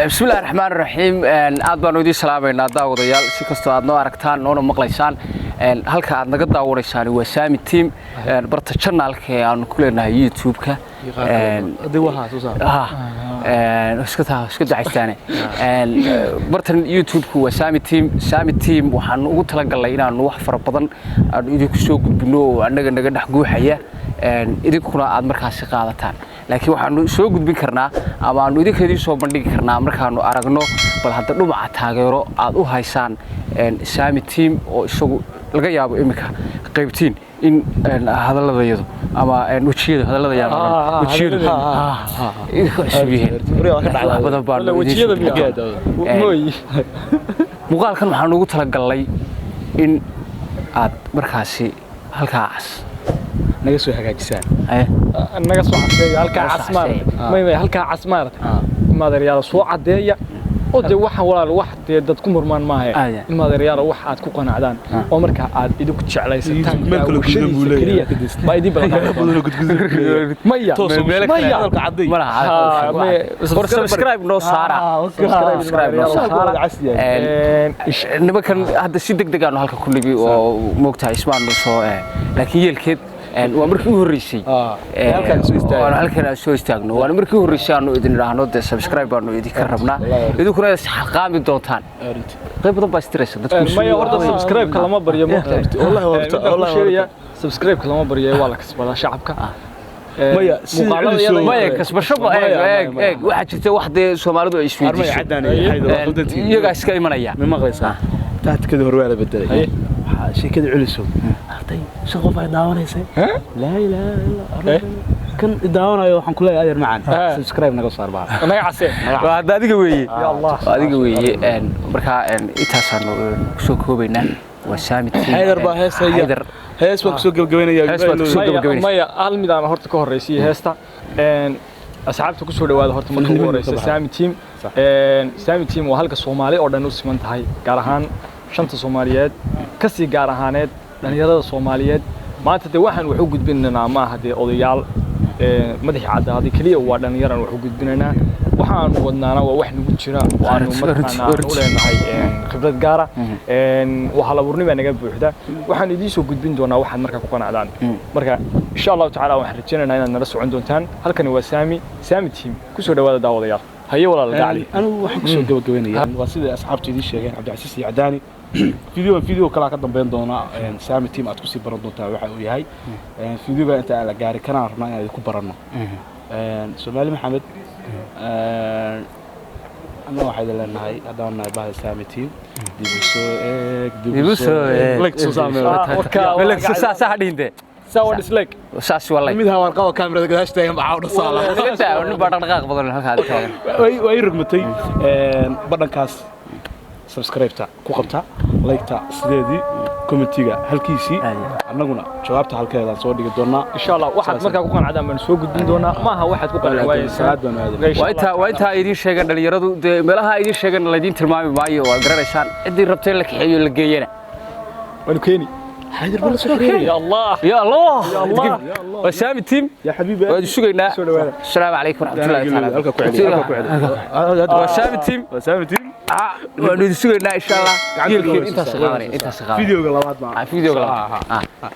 بسم الله الرحمن الرحيم aad baan idin salaameynaa daawadayaal si kastoo aad noo aragtaan noona maqlaysaan halka aad naga daawanaysaan waa Sami Team barta channelka aan ku leenahay YouTube-ka iska dacaystaan bartan YouTube-ku waa Sami Team waxaan ugu talagalnay inaan wax fara badan aan idinku soo gudbino oo anaga naga dhax guuxaya idinkuna aad markaas qaadataan laakiin waxaan soo gudbin karnaa ama aan idinkeedii soo bandhigi karnaa markaanu aragno bal hadda dhumaca taageero aad u haysaan Sami Team oo isagu laga yaabo imika qaybtiin in hadaladayadu ama wajiyada hadaladayaan wajiyadu muuqaalkan waxaan ugu talagalnay in aad markaasi halkaas naga soo hagaajisaan naga soo cadeeyo halka casmaar maadareeyada soo cadeeya oo de waxa walaal wax dad ku murmaan maahay maadareeyada wax aad ku qanacdaan oo marka aad idinku jeclaysataan ma idin subscribe no saara nimankan hadda si degdeg ah halka ku ligi oo moogtahay ismaan soo laakiin yeelkeed waa markii ugu horeysay halkan soo istaagno waa markii ugu horeysay aanu idin raahno de subscribe aanu idin ka rabnaa idinkuna xaqaami doontaan qayb badan baa stress dadku ma horta subscribe ka lama baryo wallahi subscribe ka lama baryo waa la kasbadaa shacabka maya kasbasho waxa jirta wax de Soomaalidu ay isweydiisay iyaga iska imanaya ma maqlaysaa taadkada hore waa la bedelay sheekada culiso arday shaqo ay daawanaysa la ilaaha illa kan daawanayo waxaan ku leeyahay adeer macaan subscribe naga saar baa naga casee waa adiga weeye ya Allah adiga weeye marka intaasaan soo koobaynaa waa Sami Team haydar baa heesaya hees waan soo gabagabeynaya maya hal mid aan horta ka horeysay heesta asxaabta ku soo dhawaada horta markii ugu horeysay Sami Team waa halka Soomaali oo dhan u siman tahay gaar ahaan shanta Soomaaliyeed ka sii gaar ahaaneed dhalinyarada Soomaaliyeed maanta de waxaan wax u gudbinaynaa ma aha de odayaal madaxii cadaaday kaliya waa dhalinyaran wax u gudbinaynaa waxaan wadnaana waa wax nagu jira waanu markaana u leenahay khibrad gaar ah waxa la warnimo naga buuxda waxaan idin soo gudbin doonaa waxaad markaa ku qanacdaan marka insha Allah taala waxaan rajaynaynaa inaad nala socon doontaan halkani waa Sami Team ku soo dhawaada daawadayaal haye walaal gacli anu waxaan ku soo gabagabeynaya waa sida asxaabtu idin sheegeen Cabdicasiis iyo Cadaani فيديو كلا كده بين دونا سامي تيم أتكسي برضو تابع وياهي فيديو بقى أنت على جاري كنا عرفنا يعني يكون برنا سؤال محمد أنا واحد اللي نهاي أدانا بعد سامي تيم ديبوسو لك سامي لك ساعدين ده سوى ديسلايك ساس والله ميدها ورقة كاميرا قداش تايم معاود الصالة انت ونبغى نرقق بدل هذا وي رقمتي بدن كاس subscribe-ta ku qabta like-ta sideedii comment-iga halkiisii annaguna jawaabta halkeeda soo dhigi doonaa insha Allah waxaad markaa ku qanacdaan baan soo gudbin doonaa ma aha waxaad ku qanacwaysaa waa inta idin sheegan dhalinyaradu meelaha idin sheegan la idin tilmaami maayo waa garanaysaan cidii rabtay la kaxeeyo la geeyana wanu keeni حيدر بلا سكرين يا الله يا الله وسامي تيم يا حبيبي وسجينا السلام عليكم ورحمه الله تعالى وسامي تيم وسجينا ان شاء الله فيديو قلبات معنا فيديو قلبات